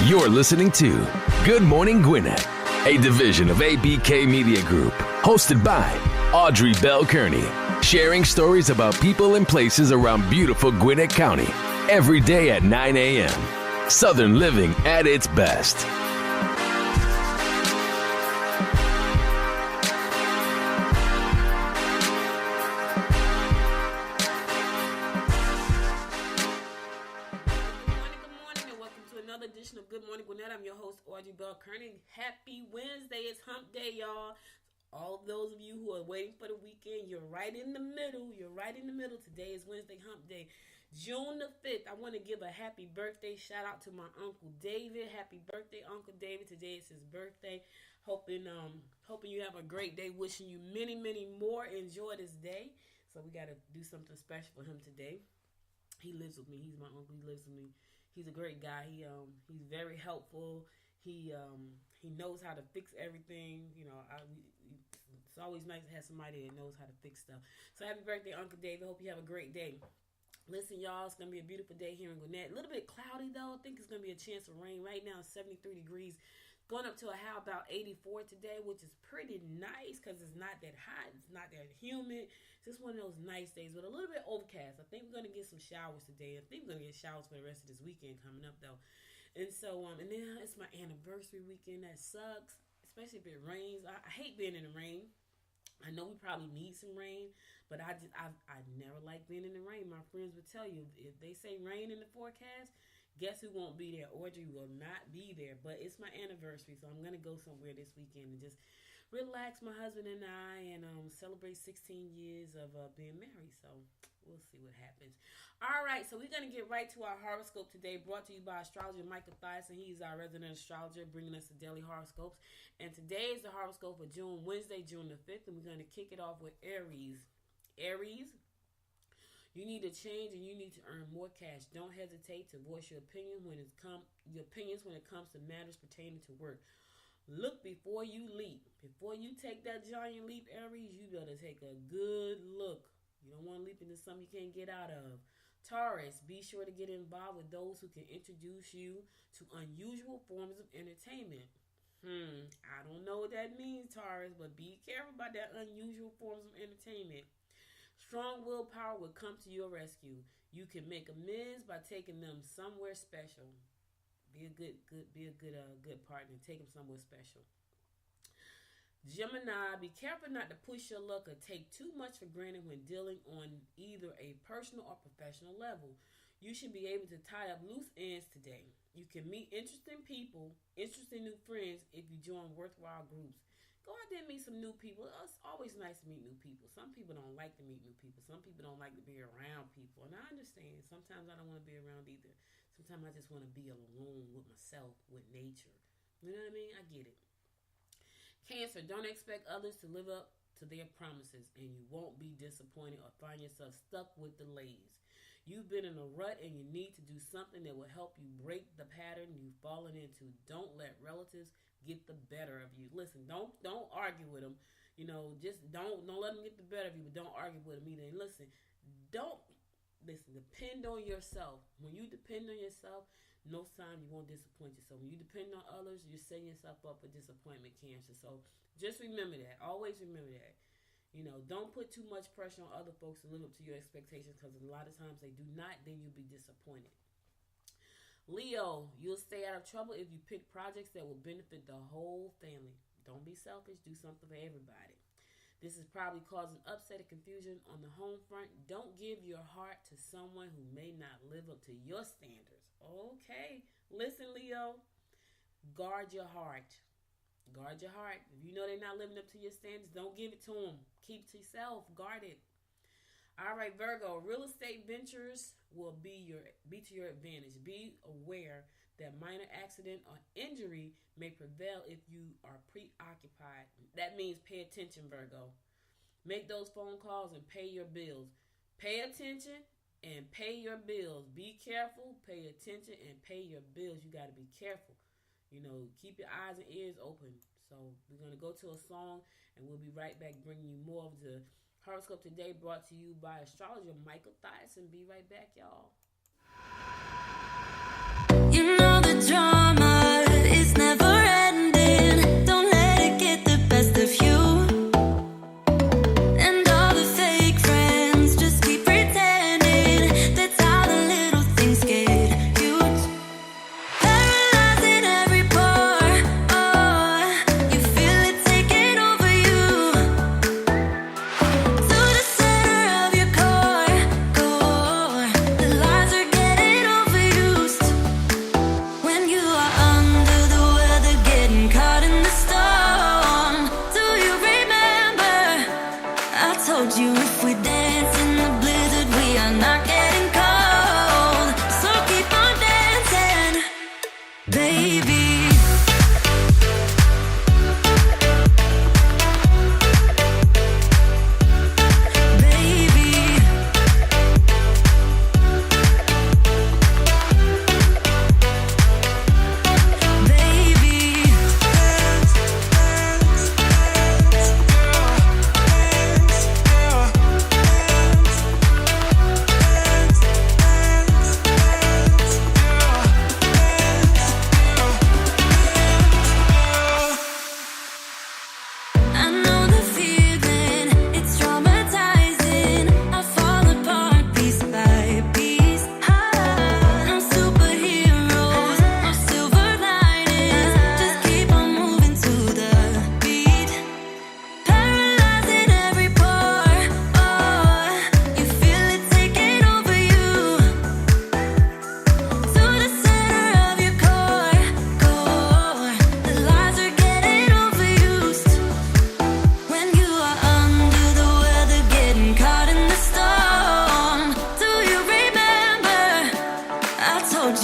You're listening to Good Morning Gwinnett, a division of ABK Media Group, hosted by Audrey Bell Kearney, sharing stories about people and places around beautiful Gwinnett County every day at 9 a.m. Southern living at its best. I'm your host, Audrey Bell Kearney. Happy Wednesday. It's hump day, y'all. All of those of you who are waiting for the weekend, you're right in the middle. Today is Wednesday hump day, June the 5th. I want to give a happy birthday shout out to my Uncle David. Happy birthday, Uncle David. Today is his birthday. Hoping you have a great day. Wishing you many, many more. Enjoy this day. So we got to do something special for him today. He lives with me. He's my uncle. He lives with me. He's a great guy. He's very helpful. He knows how to fix everything. You know, it's always nice to have somebody that knows how to fix stuff. So happy birthday, Uncle David. Hope you have a great day. Listen, y'all, it's going to be a beautiful day here in Gwinnett. A little bit cloudy, though. I think it's going to be a chance of rain. Right now, it's 73 degrees. Going up to a high about 84 today, which is pretty nice because it's not that hot. It's not that humid. It's just one of those nice days, but a little bit overcast. I think we're going to get some showers today. I think we're going to get showers for the rest of this weekend coming up, though. And so, and then it's my anniversary weekend. That sucks, especially if it rains. I hate being in the rain. I know we probably need some rain, but I never like being in the rain. My friends would tell you, if they say rain in the forecast, guess who won't be there? Audrey will not be there. But it's my anniversary, so I'm going to go somewhere this weekend and just relax, my husband and I, and celebrate 16 years of being married. So we'll see what happens. All right, so we're going to get right to our horoscope today, brought to you by astrologer Michael Thiason. He's our resident astrologer, bringing us the daily horoscopes. And today is the horoscope for Wednesday, June the 5th, and we're going to kick it off with Aries. Aries, you need to change and you need to earn more cash. Don't hesitate to voice your opinions when it comes to matters pertaining to work. Look before you leap. Before you take that giant leap, Aries, you better take a good look. You don't want to leap into something you can't get out of. Taurus, be sure to get involved with those who can introduce you to unusual forms of entertainment. I don't know what that means, Taurus, but be careful about that unusual forms of entertainment. Strong willpower will come to your rescue. You can make amends by taking them somewhere special. Be a good partner. Take them somewhere special. Gemini, be careful not to push your luck or take too much for granted when dealing on either a personal or professional level. You should be able to tie up loose ends today. You can meet interesting people, interesting new friends if you join worthwhile groups. Go out there and meet some new people. It's always nice to meet new people. Some people don't like to meet new people. Some people don't like to be around people. And I understand. Sometimes I don't want to be around either. Sometimes I just want to be alone with myself, with nature. You know what I mean? I get it. Cancer, don't expect others to live up to their promises, and you won't be disappointed or find yourself stuck with delays. You've been in a rut and you need to do something that will help you break the pattern you've fallen into. Don't let relatives get the better of you. Listen, don't argue with them. You know, just don't let them get the better of you, but don't argue with them either. And listen, depend on yourself. When you depend on yourself, no sign you won't disappoint yourself. When you depend on others, you're setting yourself up for disappointment, Cancer. So just remember that. Always remember that. You know, don't put too much pressure on other folks to live up to your expectations, because a lot of times they do not, then you'll be disappointed. Leo, you'll stay out of trouble if you pick projects that will benefit the whole family. Don't be selfish. Do something for everybody. This is probably causing upset and confusion on the home front. Don't give your heart to someone who may not live up to your standards. Okay. Listen, Leo. Guard your heart. Guard your heart. If you know they're not living up to your standards, don't give it to them. Keep it to yourself. Guard it. All right, Virgo. Real estate ventures will be to your advantage. Be aware that minor accident or injury may prevail if you are preoccupied. That means pay attention, Virgo. Make those phone calls and pay your bills. Pay attention and pay your bills. Be careful, pay attention, and pay your bills. You got to be careful. You know, keep your eyes and ears open. So we're going to go to a song, and we'll be right back bringing you more of the horoscope today, brought to you by astrologer Michael Thiason. Be right back, y'all. You know the drama.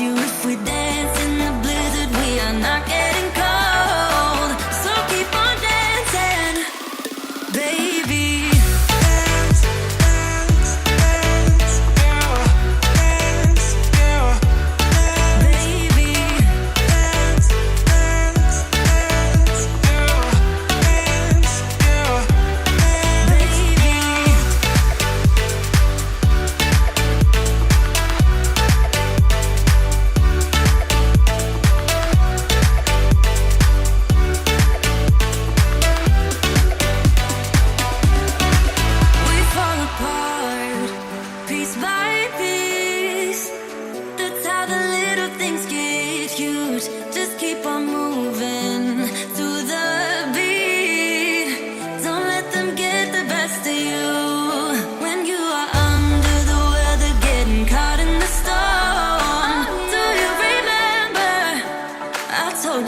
you if we dance in the blizzard, we are not getting cold. So keep on dancing, baby.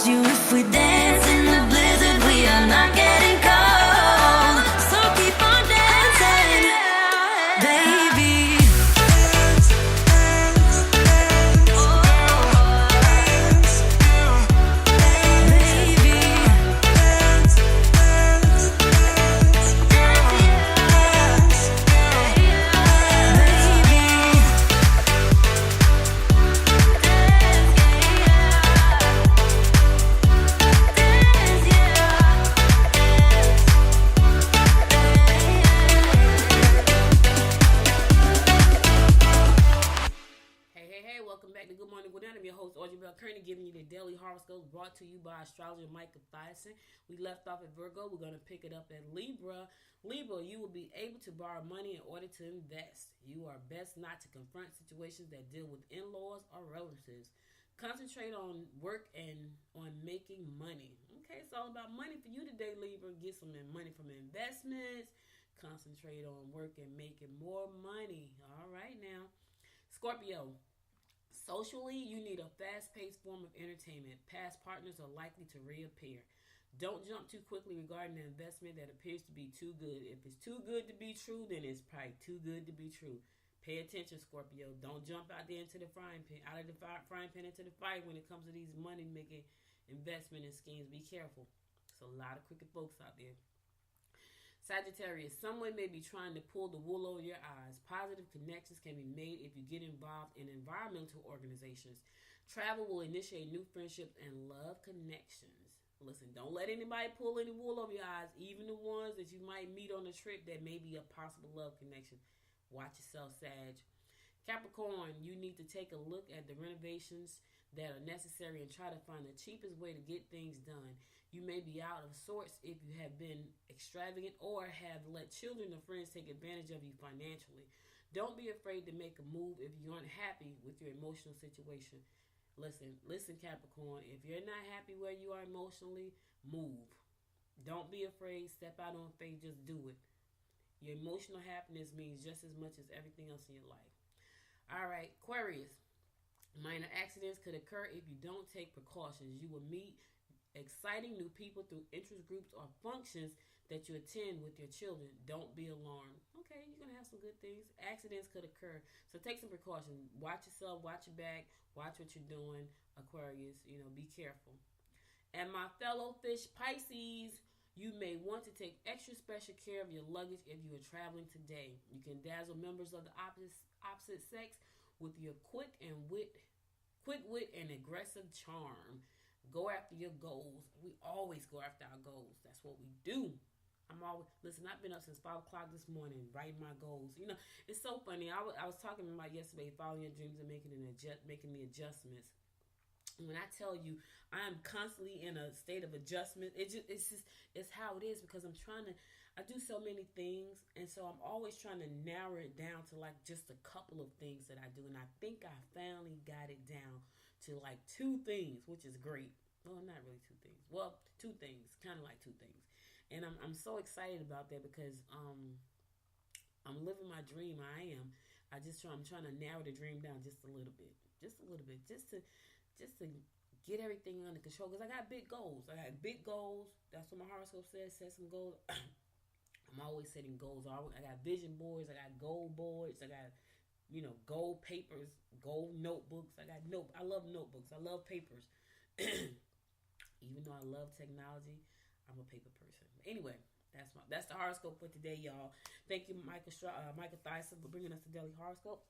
You if we dance in the blizzard, we are not getting cold. So keep on dancing, baby. Giving you the daily horoscope brought to you by astrologer Micah Thyssen. We left off at Virgo. We're going to pick it up at Libra. Libra, you will be able to borrow money in order to invest. You are best not to confront situations that deal with in-laws or relatives. Concentrate on work and on making money. Okay, it's all about money for you today, Libra. Get some money from investments. Concentrate on work and making more money. All right now. Scorpio. Socially, you need a fast-paced form of entertainment. Past partners are likely to reappear. Don't jump too quickly regarding an investment that appears to be too good. If it's too good to be true, then it's probably too good to be true. Pay attention, Scorpio. Don't jump out there into the frying pan, out of the frying pan into the fire when it comes to these money-making investment and schemes. Be careful. There's a lot of crooked folks out there. Sagittarius, someone may be trying to pull the wool over your eyes. Positive connections can be made if you get involved in environmental organizations. Travel will initiate new friendships and love connections. Listen, don't let anybody pull any wool over your eyes, even the ones that you might meet on the trip that may be a possible love connection. Watch yourself, Sag. Capricorn, you need to take a look at the renovations that are necessary and try to find the cheapest way to get things done. You may be out of sorts if you have been extravagant or have let children or friends take advantage of you financially. Don't be afraid to make a move if you aren't happy with your emotional situation. Listen, Capricorn. If you're not happy where you are emotionally, move. Don't be afraid. Step out on faith. Just do it. Your emotional happiness means just as much as everything else in your life. All right, Aquarius. Minor accidents could occur if you don't take precautions. You will meet exciting new people through interest groups or functions that you attend with your children. Don't be alarmed. Okay, you're going to have some good things. Accidents could occur. So take some precautions. Watch yourself, watch your back, watch what you're doing, Aquarius. Be careful. And my fellow fish Pisces, you may want to take extra special care of your luggage if you are traveling today. You can dazzle members of the opposite sex with your quick wit and aggressive charm. Go after your goals. We always go after our goals. That's what we do. I've been up since 5 o'clock this morning writing my goals. It's so funny. I was talking about yesterday, following your dreams and making the adjustments. When I tell you, I am constantly in a state of adjustment. It's how it is because I do so many things, and so I'm always trying to narrow it down to like just a couple of things that I do, and I think I finally got it down to like 2 things, which is great. Well, not really 2 things. Well, 2 things, kind of like 2 things, and I'm so excited about that because I'm living my dream. I am. I'm trying to narrow the dream down just a little bit, just to get everything under control because I got big goals. That's what my horoscope says. Set some goals. I'm always setting goals. I got vision boards. I got goal boards. I got gold papers, gold notebooks. I love notebooks. I love papers. Even though I love technology, I'm a paper person. Anyway, that's the horoscope for today, y'all. Thank you, Michael Thyssen, for bringing us the daily horoscope.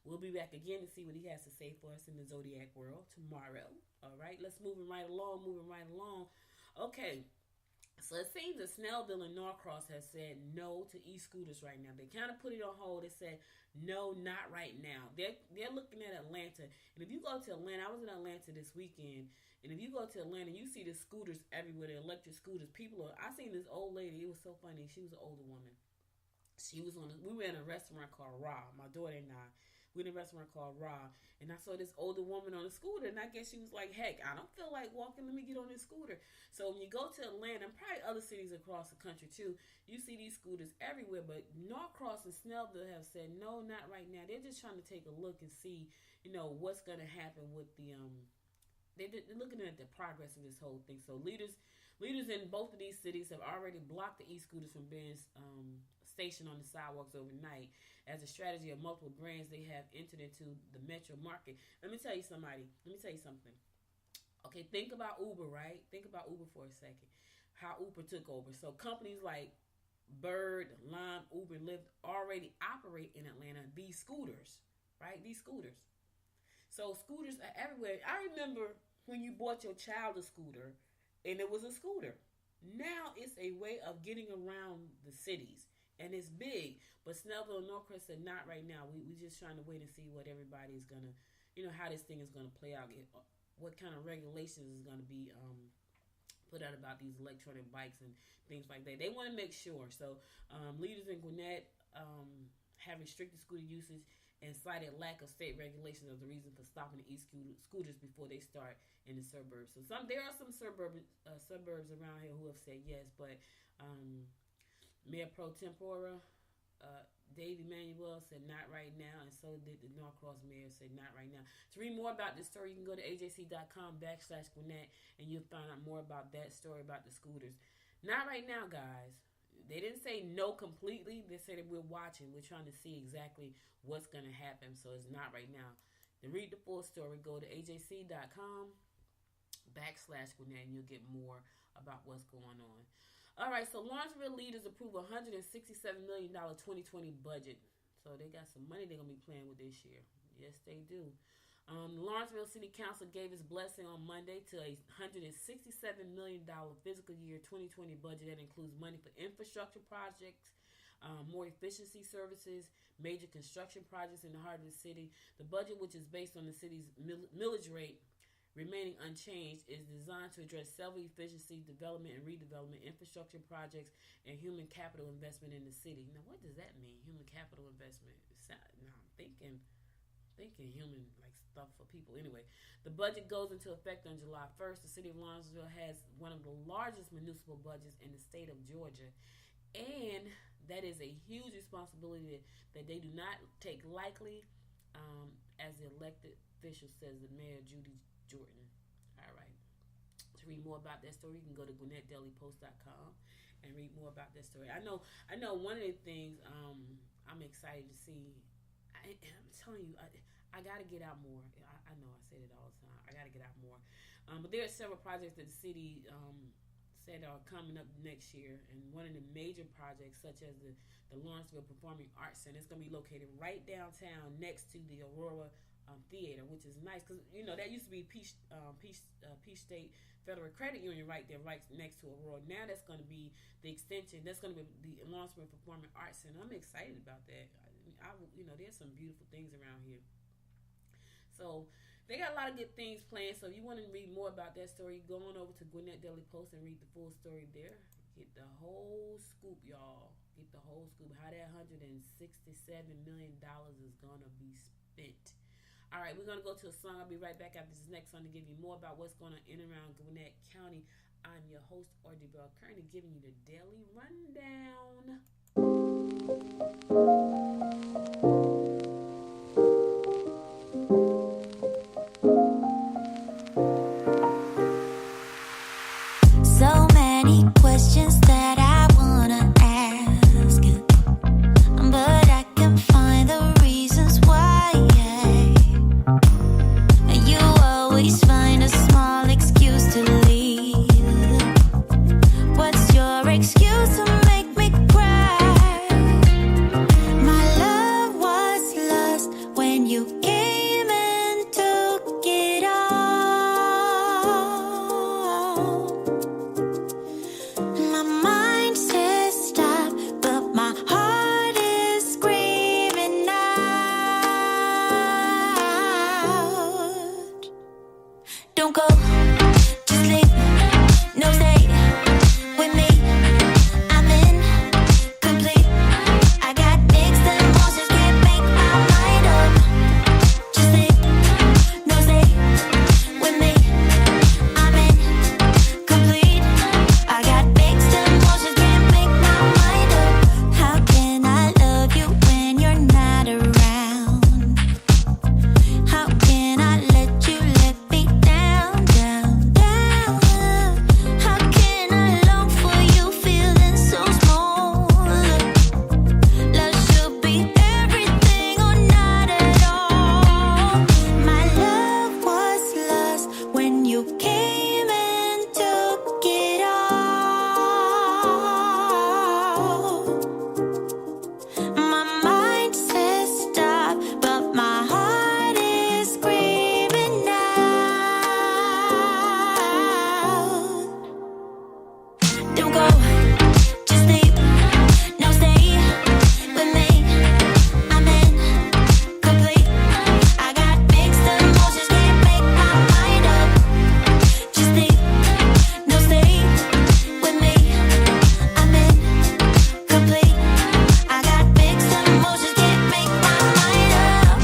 We'll be back again to see what he has to say for us in the zodiac world tomorrow. All right, let's move right along. Okay. So it seems that Snellville and Norcross have said no to e-scooters right now. They kind of put it on hold. They said no, not right now. They're looking at Atlanta, and if you go to Atlanta, I was in Atlanta this weekend, and if you go to Atlanta, you see the scooters everywhere, the electric scooters. I seen this old lady. It was so funny. She was an older woman. We were in a restaurant called Raw. My daughter and I. We in a restaurant called Raw, and I saw this older woman on a scooter, and I guess she was like, heck, I don't feel like walking, let me get on this scooter. So when you go to Atlanta, and probably other cities across the country too, you see these scooters everywhere, but Norcross and Snellville have said, no, not right now. They're just trying to take a look and see, what's going to happen with the, they're looking at the progress of this whole thing. So leaders in both of these cities have already blocked the e-scooters from being stationed on the sidewalks overnight. As a strategy of multiple brands, they have entered into the metro market. Let me tell you something. Okay, think about Uber, right? Think about Uber for a second. How Uber took over. So companies like Bird, Lime, Uber, and Lyft already operate in Atlanta. These scooters, right? So scooters are everywhere. I remember when you bought your child a scooter, and it was a scooter. Now it's a way of getting around the cities. And it's big, but Snellville and Norcross said not right now. We just trying to wait and see what everybody is gonna, how this thing is gonna play out. What kind of regulations is gonna be put out about these electronic bikes and things like that. They want to make sure. So leaders in Gwinnett have restricted scooter usage and cited lack of state regulations as the reason for stopping the e-scooters before they start in the suburbs. So there are some suburbs around here who have said yes, but Mayor Pro Tempora, Dave Emanuel said not right now, and so did the Norcross mayor, said not right now. To read more about this story, you can go to ajc.com/Gwinnett, and you'll find out more about that story about the scooters. Not right now, guys. They didn't say no completely. They said that we're watching. We're trying to see exactly what's going to happen, so it's not right now. To read the full story, go to ajc.com/Gwinnett, and you'll get more about what's going on. All right, so Lawrenceville leaders approve a $167 million 2020 budget. So they got some money they're going to be playing with this year. Yes, they do. Lawrenceville City Council gave its blessing on Monday to a $167 million fiscal year 2020 budget that includes money for infrastructure projects, more efficiency services, major construction projects in the heart of the city. The budget, which is based on the city's millage rate, remaining unchanged, is designed to address several efficiency, development and redevelopment, infrastructure projects, and human capital investment in the city. Now, what does that mean? Human capital investment? Now, I'm thinking human, like stuff for people. Anyway, the budget goes into effect on July 1st. The city of Lawrenceville has one of the largest municipal budgets in the state of Georgia, and that is a huge responsibility that they do not take lightly, as the elected official says, the Mayor Judy Jordan. All right. To read more about that story, you can go to GwinnettDailyPost.com and read more about that story. I know one of the things I'm excited to see, I'm telling you, I got to get out more. I know I say it all the time. I got to get out more. But there are several projects that the city said are coming up next year. And one of the major projects, such as the Lawrenceville Performing Arts Center, it's going to be located right downtown next to the Aurora Theater, which is nice because that used to be Peach State Federal Credit Union right there, right next to Aurora. Now that's going to be the extension. That's going to be the Lawrenceville Performing Arts Center. I'm excited about that. There's some beautiful things around here. So they got a lot of good things planned. So if you want to read more about that story, go on over to Gwinnett Daily Post and read the full story there. Get the whole scoop, y'all. Get the whole scoop. How that $167 million is going to be spent. All right, we're going to go to a song. I'll be right back after this next song to give you more about what's going on in and around Gwinnett County. I'm your host, Audrey Bell, currently giving you the daily rundown. So many questions that I wanna ask, but I can find Don't go, just leave. No stay with me. I'm incomplete. I got mixed emotions, can't make my mind up. Just leave. No stay with me. I'm incomplete. I got mixed emotions, can't make my mind up. How can I love you when you're not around? How can I let you let me down, down, down? How can I long for you feeling so small? Love should be everything or not at all. My love was lost when you came and took it all. My mind says stop, but my heart is screaming out. Don't go, just leave. No stay with me. I'm incomplete. I got mixed emotions, can't make my mind up. Just leave. No stay with me. I'm incomplete. I got mixed emotions, can't make my mind up.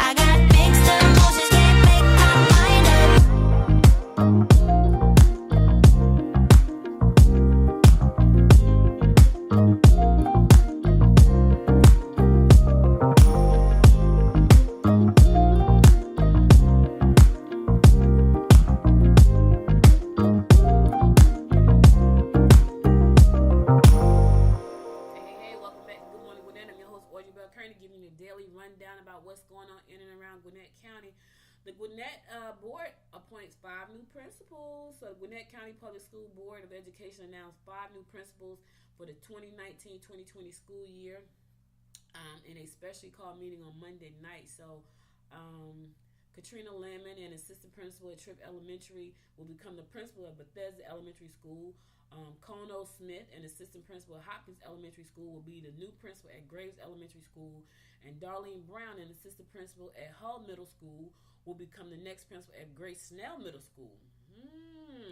I got mixed emotions, can't make my mind up. Hey, welcome back to Good Morning Gwinnett. I'm your host, Audrey Bell Kearney, giving you a daily rundown about what's going on in and around Gwinnett County. The Gwinnett Board appoints 5 new principals. So the Gwinnett County Public School Board of Education announced 5 new principals for the 2019-2020 school year in a specially called meeting on Monday night. So Katrina Lamon, an assistant principal at Tripp Elementary, will become the principal of Bethesda Elementary School. Kono Smith, an assistant principal at Hopkins Elementary School, will be the new principal at Graves Elementary School. And Darlene Brown, an assistant principal at Hull Middle School, will become the next principal at Grace Snell Middle School.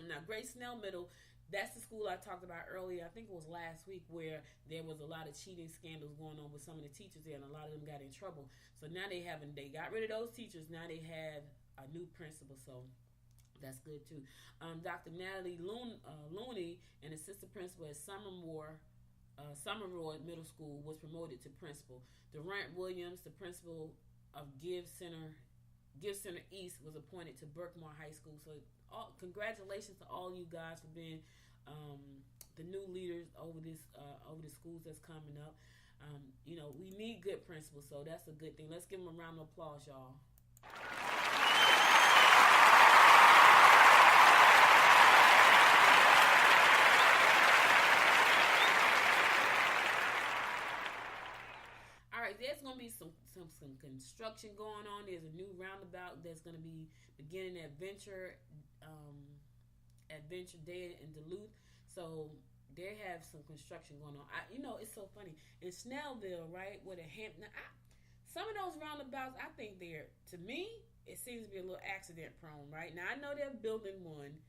Now, Grace Snell Middle, that's the school I talked about earlier. I think it was last week, where there was a lot of cheating scandals going on with some of the teachers there, and a lot of them got in trouble. So now they got rid of those teachers. Now they have a new principal. So that's good too. Dr. Natalie Looney, an assistant principal at Summerroy Middle School, was promoted to principal. Durant Williams, the principal of Give Center East, was appointed to Berkmore High School. So congratulations to all you guys for being the new leaders over the schools that's coming up. We need good principals, so that's a good thing. Let's give them a round of applause, y'all. There's going to be some construction going on. There's a new roundabout that's going to be beginning at Adventure Day in Duluth. So they have some construction going on. It's so funny. In Snellville, right, where the Hampton, some of those roundabouts, I think to me, it seems to be a little accident prone, right? Now, I know they're building one.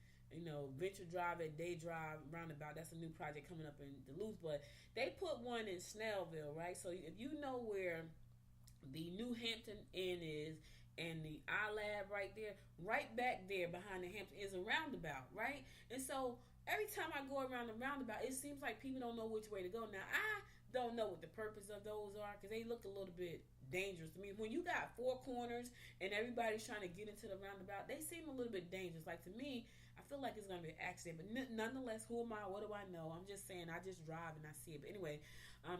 Venture Drive at Day Drive roundabout. That's a new project coming up in Duluth, but they put one in Snellville, right? So if you know where the New Hampton Inn is and the iLab right there, right back there behind the Hampton is a roundabout, right? And so every time I go around the roundabout, it seems like people don't know which way to go. Now, I don't know what the purpose of those are, because they look a little bit dangerous to me. When you got 4 corners and everybody's trying to get into the roundabout, they seem a little bit dangerous. Like, to me, I feel like it's going to be an accident, but nonetheless, who am I? What do I know? I'm just saying, I just drive and I see it. But anyway,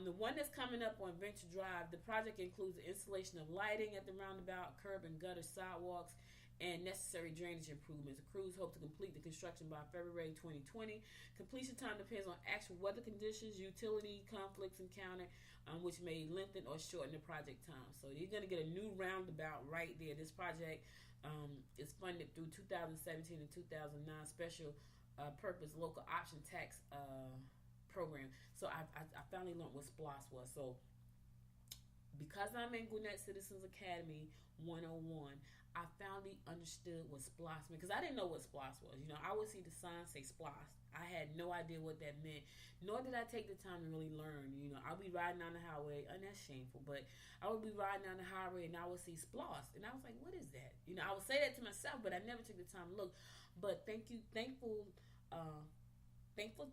the one that's coming up on Venture Drive, the project includes the installation of lighting at the roundabout, curb and gutter sidewalks, and necessary drainage improvements. The crews hope to complete the construction by February 2020. Completion time depends on actual weather conditions, utility conflicts encountered, which may lengthen or shorten the project time. So you're going to get a new roundabout right there. This project is funded through 2017 and 2009 special purpose local option tax program. So I finally learned what SPLOS was. So because I'm in Gwinnett Citizens Academy 101, I finally understood what SPLOS meant, because I didn't know what SPLOS was. You know, I would see the sign say SPLOS. I had no idea what that meant, nor did I take the time to really learn. You know, I'll be riding down the highway, and that's shameful, but I would be riding down the highway and I would see SPLOS, and I was like, what is that? You know, I would say that to myself, but I never took the time to look. But thankful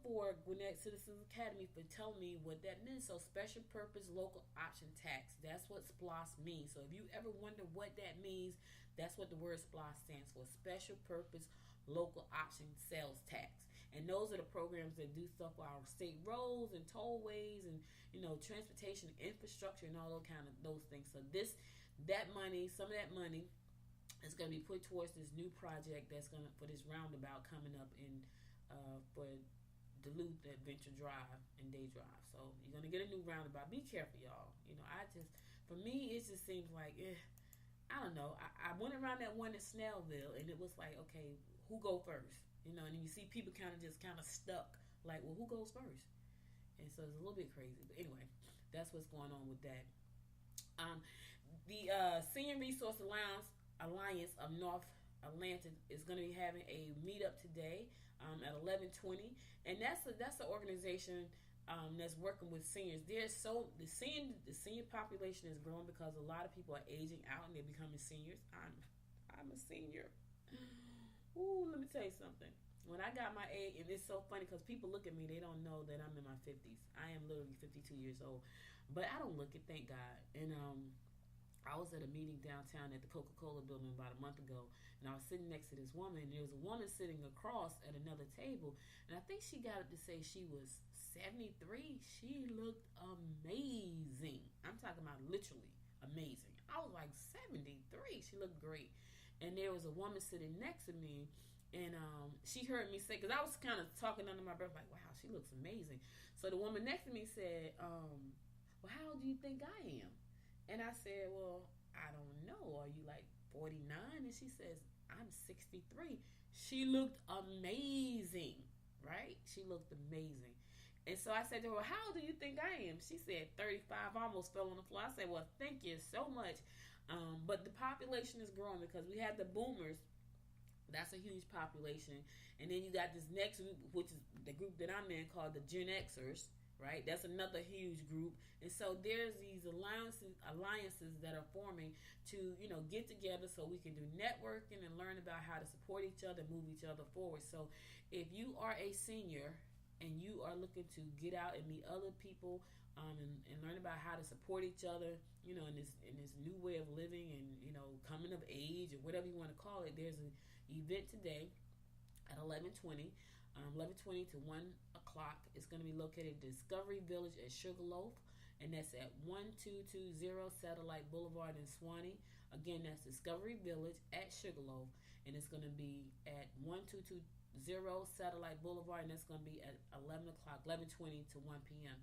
for Gwinnett Citizens Academy for telling me what that meant. So special purpose local option tax, that's what SPLOS means. So if you ever wonder what that means, that's what the word SPLOS stands for, special purpose local option sales tax. And those are the programs that do stuff for our state roads and tollways and, you know, transportation infrastructure and all those things. So some of that money is going to be put towards this new project for this roundabout coming up in for Duluth Adventure Drive and Day Drive. So you're going to get a new roundabout. Be careful, y'all. You know, for me, it just seems like, I don't know. I went around that one in Snellville, and it was like, okay, who go first? You know, and then you see people kind of stuck, like, well, who goes first? And so it's a little bit crazy. But anyway, that's what's going on with that. The Senior Resource Alliance of North Atlanta is going to be having a meetup today at 11:20, and that's an organization that's working with seniors. The senior population is growing because a lot of people are aging out and they're becoming seniors. I'm a senior. Ooh, let me tell you something. When I got my age, and it's so funny because people look at me, they don't know that I'm in my 50s. I am literally 52 years old, but I don't look it, thank God. And I was at a meeting downtown at the Coca-Cola building about a month ago, and I was sitting next to this woman, and there was a woman sitting across at another table, and I think she got up to say she was 73. She looked amazing. I'm talking about literally amazing. I was like, 73? She looked great. And there was a woman sitting next to me, and she heard me say, because I was kind of talking under my breath, like, wow, she looks amazing. So the woman next to me said, well, how old do you think I am? And I said, well, I don't know. Are you like 49? And she says, I'm 63. She looked amazing, right? She looked amazing. And so I said to her, how old do you think I am? She said 35. I almost fell on the floor. I said, well, thank you so much. But the population is growing because we had the boomers. That's a huge population. And then you got this next group, which is the group that I'm in, called the Gen Xers, right? That's another huge group. And so there's these alliances that are forming to, you know, get together so we can do networking and learn about how to support each other, move each other forward. So if you are a senior and you are looking to get out and meet other people and learn about how to support each other, you know, in this new way of living and, you know, coming of age or whatever you want to call it, there's an event today at 11:20 to 1 o'clock. It's going to be located at Discovery Village at Sugarloaf, and that's at 1220 Satellite Boulevard in Swanee. Again, that's Discovery Village at Sugarloaf, and it's going to be at 1220 Satellite Boulevard, and that's going to be at 11 o'clock, 11:20 to 1 p.m.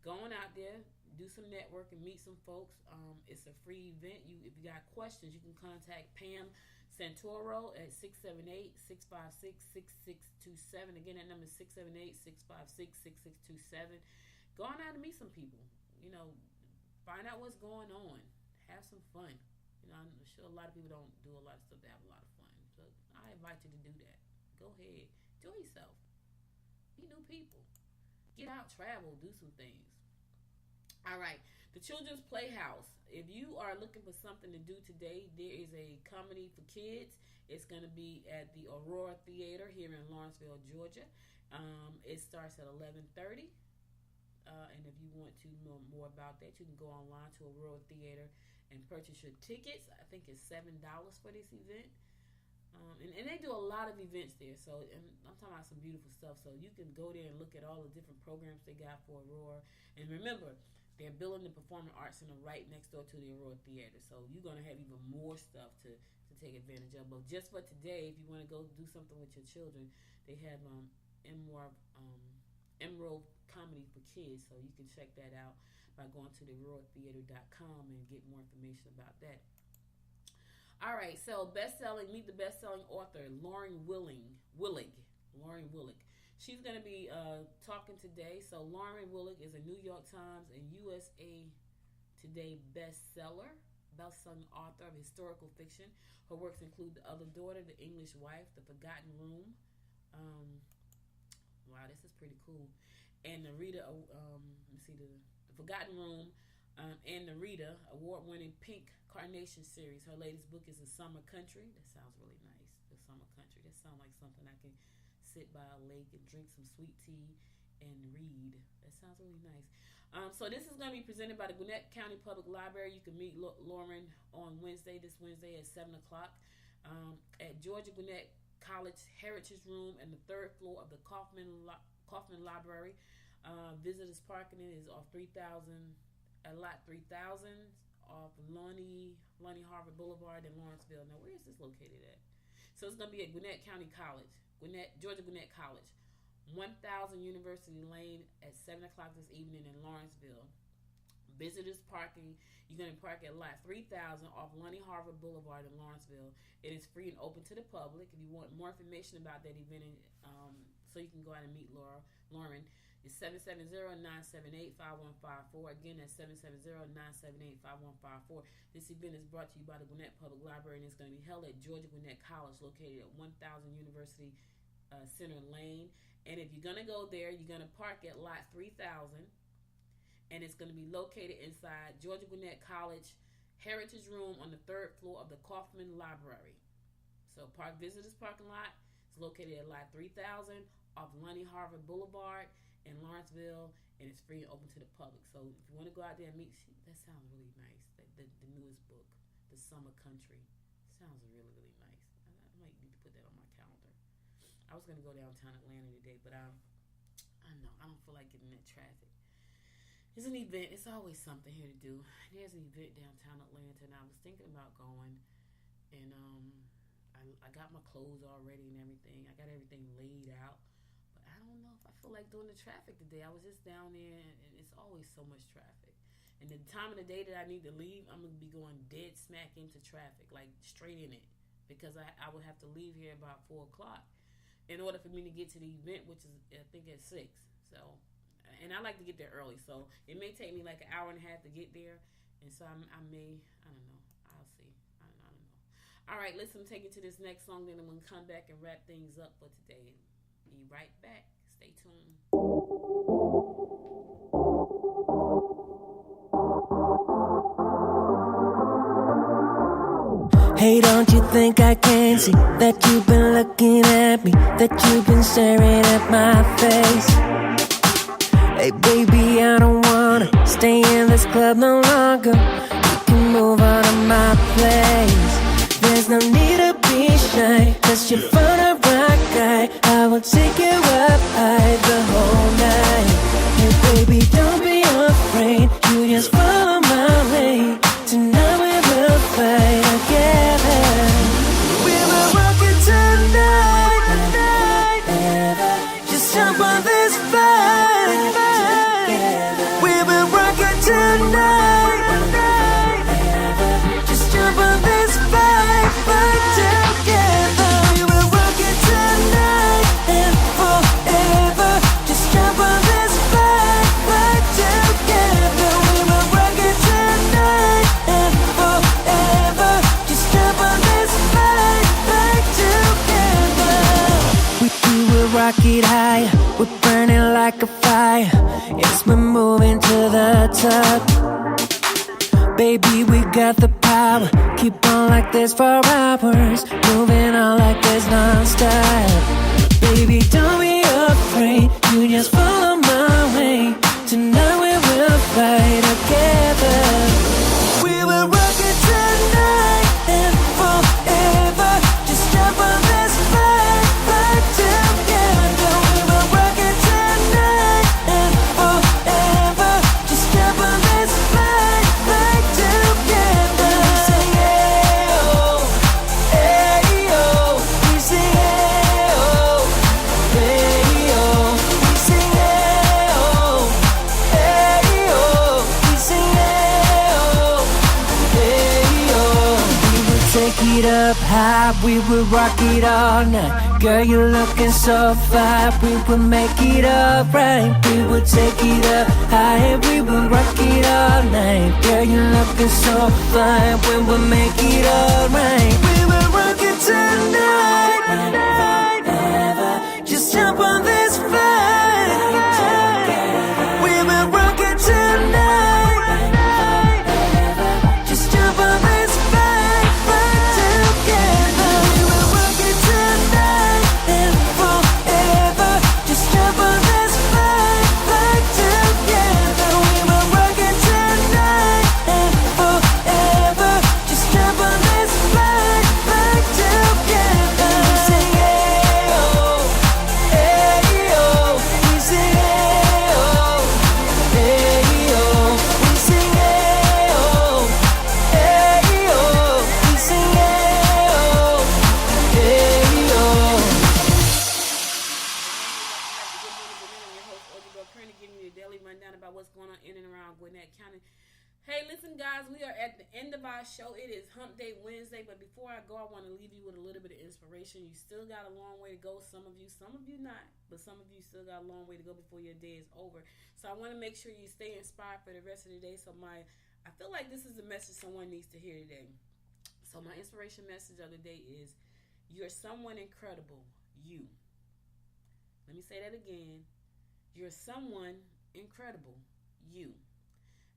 Going out there, do some networking, meet some folks. It's a free event. If you got questions, you can contact Pam Santoro at 678-656-6627. Again, that number is 678-656-6627. Go on out and meet some people. You know, find out what's going on. Have some fun. You know, I'm sure a lot of people don't do a lot of stuff to have a lot of fun. So I invite you to do that. Go ahead. Enjoy yourself. Meet new people. Get out, travel, do some things. All right. The Children's Playhouse. If you are looking for something to do today, there is a comedy for kids. It's going to be at the Aurora Theater here in Lawrenceville, Georgia. It starts at 11:30. And if you want to know more about that, you can go online to Aurora Theater and purchase your tickets. I think it's $7 for this event. And they do a lot of events there. So and I'm talking about some beautiful stuff. So you can go there and look at all the different programs they got for Aurora. And remember, They're building the Performing Arts Center right next door to the Aurora Theater. So you're going to have even more stuff to take advantage of. But just for today, if you want to go do something with your children, they have Emerald Comedy for Kids. So you can check that out by going to theauroratheater.com and get more information about that. All right, so meet the best-selling author, Lauren Willig. Lauren Willig. She's going to be talking today. So Lauren Willig is a New York Times and USA Today best-selling author of historical fiction. Her works include The Other Daughter, The English Wife, The Forgotten Room. Wow, this is pretty cool. And the The Forgotten Room and the Rita, award-winning Pink Carnation series. Her latest book is The Summer Country. That sounds really nice. The Summer Country. That sounds like something I can sit by a lake and drink some sweet tea and read. That sounds really nice. So this is going to be presented by the Gwinnett County Public Library. You can meet Lauren on this Wednesday at 7 o'clock at Georgia Gwinnett College Heritage Room and the third floor of the Kaufman Library. Visitors parking is off 3,000 at lot 3,000 off Lonnie Harvard Boulevard in Lawrenceville. Now, where is this located at? So it's going to be at Gwinnett County College, Georgia Gwinnett College, 1000 University Lane at 7 o'clock this evening in Lawrenceville. Visitors parking, you're going to park at lot 3,000 off Lonnie Harvard Boulevard in Lawrenceville. It is free and open to the public. If you want more information about that event, so you can go out and meet Lauren, it's 770-978-5154. Again, that's 770-978-5154. This event is brought to you by the Gwinnett Public Library, and it's going to be held at Georgia Gwinnett College, located at 1000 University Center Lane. And if you're going to go there, you're going to park at lot 3000, and it's going to be located inside Georgia Gwinnett College Heritage Room on the third floor of the Kaufman Library. So visitors parking lot is located at lot 3000 off Lonnie Harvard Boulevard in Lawrenceville, and it's free and open to the public. So if you want to go out there and meet, that sounds really nice. The newest book, The Summer Country, sounds really, really nice. I might need to put that on my calendar. I was going to go downtown Atlanta today, but I know I don't feel like getting that traffic. It's an event. It's always something here to do. There's an event downtown Atlanta, and I was thinking about going, and I got my clothes already and everything. I got everything laid out. I don't know if I feel like doing the traffic today. I was just down there, and it's always so much traffic. And the time of the day that I need to leave, I'm going to be going dead smack into traffic, like straight in it, because I would have to leave here about 4 o'clock in order for me to get to the event, which is, I think, at 6. So, and I like to get there early, so it may take me like an hour and a half to get there. And so I don't know. I'll see. I don't know. All right, listen, take it to this next song, then I'm going to come back and wrap things up for today. Be right back. Stay tuned. Hey, don't you think I can see that you've been looking at me, that you've been staring at my face? Hey, baby, I don't wanna stay in this club no longer. You can move on to my place. There's no need to be shy, 'cause you're fun a rock guy. I will take you up high the whole night. Hey baby, don't be afraid, you just follow my lead. Tonight we will fight together. We will rock it tonight. Just jump on this fight. We will rock it tonight. Just jump on this fight together. We will rock it tonight and forever. Just jump on this fight together. We will rock it tonight and forever. Just jump on this fight together. We will rock it higher. We're burning like a fire. Yes, we're moving to the top. Baby, we got the power. Keep on like this for hours. Moving on like this non-stop. Baby, don't be afraid. You just follow my way. Tonight we will fight together. We will rock it tonight and forever. Just jump on this fight together. We will rock it tonight and forever. Just jump on this take it up high, we will rock it all night. Girl, you're looking so fine, we will make it alright. We will take it up high, we will rock it all night. Girl, you're looking so fine, we will make it alright. We will rock it tonight. Just jump on this flight. We will rock it tonight. Just jump on this flight, right together. We will rock it tonight and forever. Just jump on this flight, right together. We will rock it tonight and forever. Just jump on this flight, right together. We say hey oh, hey oh. We say hey oh, hey oh. We sing hey oh, hey oh. We sing hey oh, hey oh. Good morning, I'm your host, Audrey Bell Kearney, giving you a daily rundown about what's going on in and around Gwinnett County. Hey, listen, guys, we are at the end of our show. It is Hump Day Wednesday, but before I go, I want to leave you with a little bit of inspiration. You still got a long way to go. Some of you not, but some of you still got a long way to go before your day is over. So I want to make sure you stay inspired for the rest of the day. So I feel like this is a message someone needs to hear today. So my inspiration message of the day is, you're someone incredible. You. Let me say that again. You're someone incredible. You.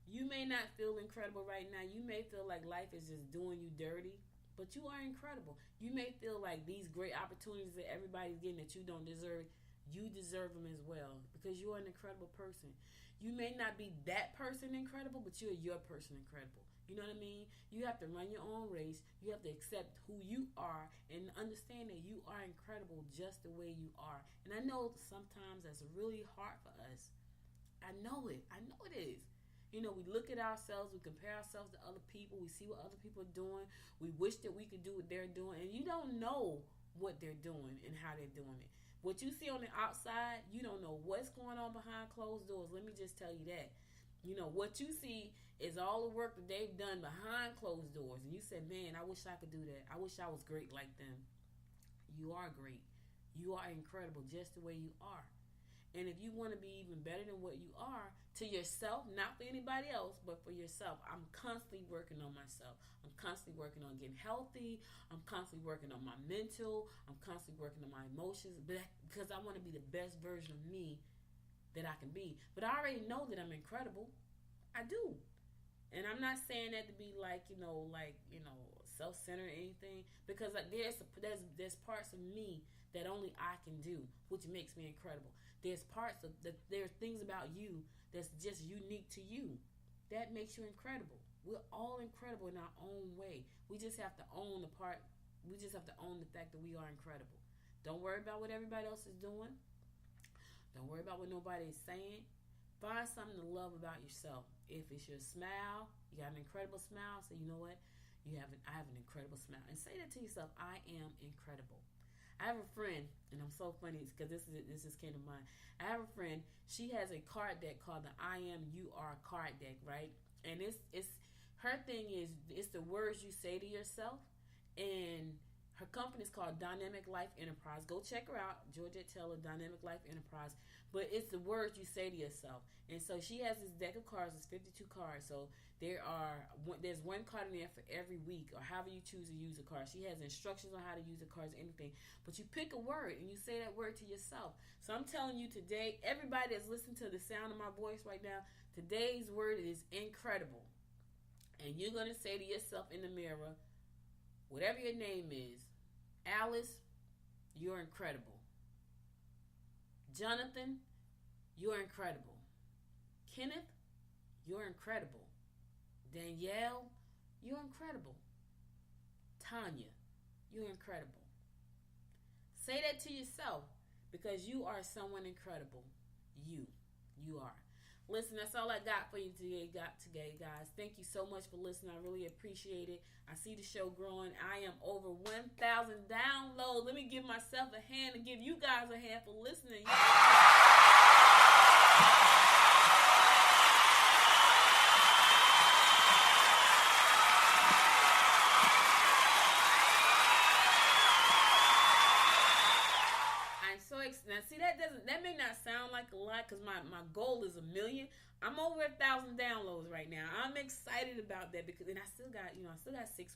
You may not feel incredible right now. You may feel like life is just doing you dirty, but you are incredible. You may feel like these great opportunities that everybody's getting that you don't deserve, you deserve them as well, because you are an incredible person. You may not be that person incredible, but you're your person incredible. You know what I mean? You have to run your own race. You have to accept who you are and understand that you are incredible just the way you are. And I know sometimes that's really hard for us. I know it. I know it is. You know, we look at ourselves, we compare ourselves to other people, we see what other people are doing, we wish that we could do what they're doing, and you don't know what they're doing and how they're doing it. What you see on the outside, you don't know what's going on behind closed doors. Let me just tell you that. You know, what you see is all the work that they've done behind closed doors, and you said, man, I wish I could do that. I wish I was great like them. You are great. You are incredible just the way you are. And if you want to be even better than what you are, to yourself, not for anybody else, but for yourself, I'm constantly working on myself. I'm constantly working on getting healthy. I'm constantly working on my mental. I'm constantly working on my emotions, because I want to be the best version of me that I can be. But I already know that I'm incredible. I do. And I'm not saying that to be self-centered or anything, because there's parts of me that only I can do, which makes me incredible. There are things about you that's just unique to you. That makes you incredible. We're all incredible in our own way. We just have to own the fact that we are incredible. Don't worry about what everybody else is doing. Don't worry about what nobody is saying. Find something to love about yourself. If it's your smile, you got an incredible smile, so you know what? I have an incredible smile. And say that to yourself, I am incredible. I have a friend, and I'm so funny because this just came to mind. I have a friend. She has a card deck called the I Am You Are card deck, right? And it's her thing is, it's the words you say to yourself, and her company is called Dynamic Life Enterprise. Go check her out, Georgette Taylor, Dynamic Life Enterprise. But it's the words you say to yourself. And so she has this deck of cards. It's 52 cards. So there's one card in there for every week, or however you choose to use a card. She has instructions on how to use the cards, anything. But you pick a word and you say that word to yourself. So I'm telling you today, everybody that's listening to the sound of my voice right now, today's word is incredible. And you're going to say to yourself in the mirror, whatever your name is, Alice, you're incredible. Jonathan, you're incredible. Kenneth, you're incredible. Danielle, you're incredible. Tanya, you're incredible. Say that to yourself, because you are someone incredible. You are. Listen, that's all I got for you today, guys. Thank you so much for listening. I really appreciate it. I see the show growing. I am over 1,000 downloads. Let me give myself a hand and give you guys a hand for listening. because my goal is 1 million. I'm over 1,000 downloads right now. I'm excited about that because, and I still got 6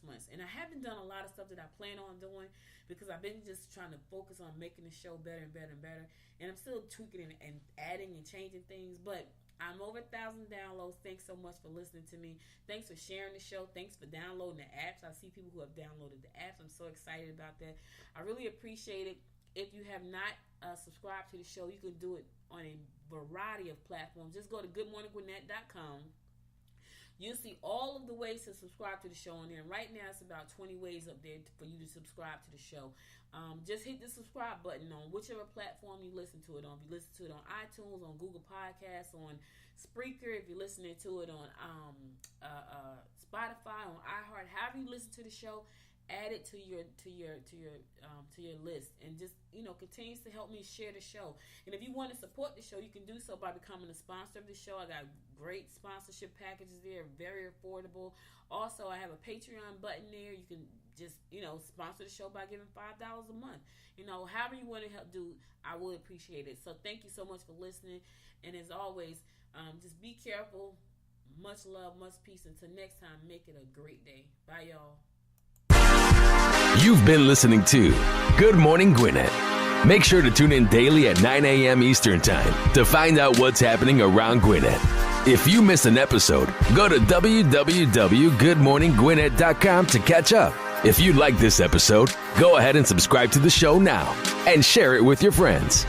months, and I haven't done a lot of stuff that I plan on doing because I've been just trying to focus on making the show better and better and better, and I'm still tweaking and adding and changing things, but I'm over 1,000 downloads. Thanks so much for listening to me. Thanks for sharing the show. Thanks for downloading the apps. I see people who have downloaded the apps. I'm so excited about that. I really appreciate it. If you have not subscribed to the show, you can do it on a variety of platforms. Just go to goodmorninggwinnett.com. You'll see all of the ways to subscribe to the show on there. And right now, it's about 20 ways up there for you to subscribe to the show. Just hit the subscribe button on whichever platform you listen to it on. If you listen to it on iTunes, on Google Podcasts, on Spreaker, if you're listening to it on Spotify, on iHeart, however you listen to the show, add it to your list, and just continues to help me share the show. And if you want to support the show, you can do so by becoming a sponsor of the show. I got great sponsorship packages there, very affordable. Also, I have a Patreon button there. You can just sponsor the show by giving $5 a month. However you want to help do, I would appreciate it. So thank you so much for listening, and as always, just be careful. Much love, much peace. Until next time, make it a great day. Bye, y'all. You've been listening to Good Morning Gwinnett. Make sure to tune in daily at 9 a.m. Eastern Time to find out what's happening around Gwinnett. If you miss an episode, go to www.goodmorninggwinnett.com to catch up. If you like this episode, go ahead and subscribe to the show now and share it with your friends.